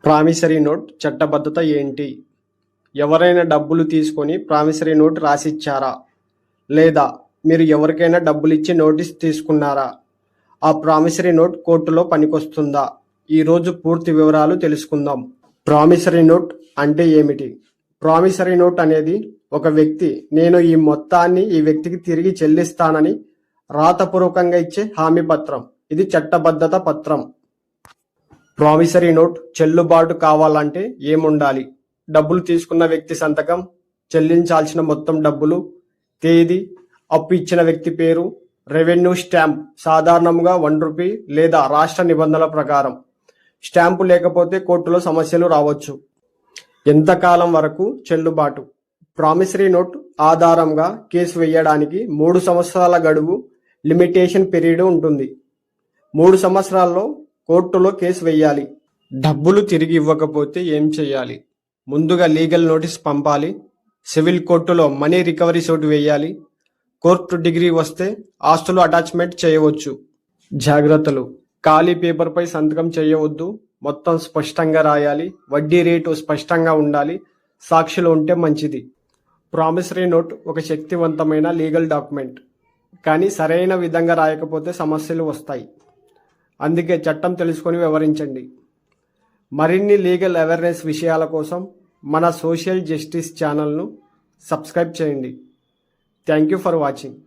Promissory note చట్టబద్ధత ఏంటి? ఎవరైనా డబ్బులు తీసుకొని ప్రామిసరీ నోట్ రాసిచ్చారా? లేదా మీరు ఎవరికైనా డబ్బులిచ్చి నోటీస్ తీసుకున్నారా? ఆ ప్రామిసరీ నోట్ కోర్టులో పనికొస్తుందా? ఈరోజు పూర్తి వివరాలు తెలుసుకుందాం. ప్రామిసరీ నోట్ అంటే ఏమిటి? ప్రామిసరీ నోట్ అనేది ఒక వ్యక్తి నేను ఈ మొత్తాన్ని ఈ వ్యక్తికి తిరిగి చెల్లిస్తానని రాతపూర్వకంగా ఇచ్చే హామీ పత్రం. ఇది చట్టబద్ధత పత్రం. ప్రామిసరీ నోట్ చెల్లుబాటు కావాలంటే ఏముండాలి? డబ్బులు తీసుకున్న వ్యక్తి సంతకం, చెల్లించాల్సిన మొత్తం డబ్బులు, తేదీ, అప్పు ఇచ్చిన వ్యక్తి పేరు, రెవెన్యూ స్టాంప్ సాధారణంగా ₹1 లేదా రాష్ట్ర నిబంధనల ప్రకారం. స్టాంపు లేకపోతే కోర్టులో సమస్యలు రావచ్చు. ఎంతకాలం వరకు చెల్లుబాటు? ప్రామిసరీ నోట్ ఆధారంగా కేసు వేయడానికి 3 సంవత్సరాల గడువు లిమిటేషన్ పీరియడ్ ఉంటుంది. 3 సంవత్సరాల్లో కోర్టులో కేసు వేయాలి. డబ్బులు తిరిగి ఇవ్వకపోతే ఏం చేయాలి? ముందుగా లీగల్ నోటీస్ పంపాలి. సివిల్ కోర్టులో మనీ రికవరీ సూట్ వేయాలి. కోర్టు డిగ్రీ వస్తే ఆస్తులు అటాచ్మెంట్ చేయవచ్చు. జాగ్రత్తలు: ఖాళీ పేపర్పై సంతకం చేయవద్దు. మొత్తం స్పష్టంగా రాయాలి. వడ్డీ రేటు స్పష్టంగా ఉండాలి. సాక్షులు ఉంటే మంచిది. ప్రామిసరీ నోట్ ఒక శక్తివంతమైన లీగల్ డాక్యుమెంట్. కానీ సరైన విధంగా రాయకపోతే సమస్యలు వస్తాయి. అందుకే చట్టం తెలుసుకొని వ్యవహరించండి. మరిన్ని లీగల్ అవేర్నెస్ విషయాల కోసం మన సోషల్ జస్టిస్ ఛానల్ను సబ్స్క్రైబ్ చేయండి. Thank you for watching.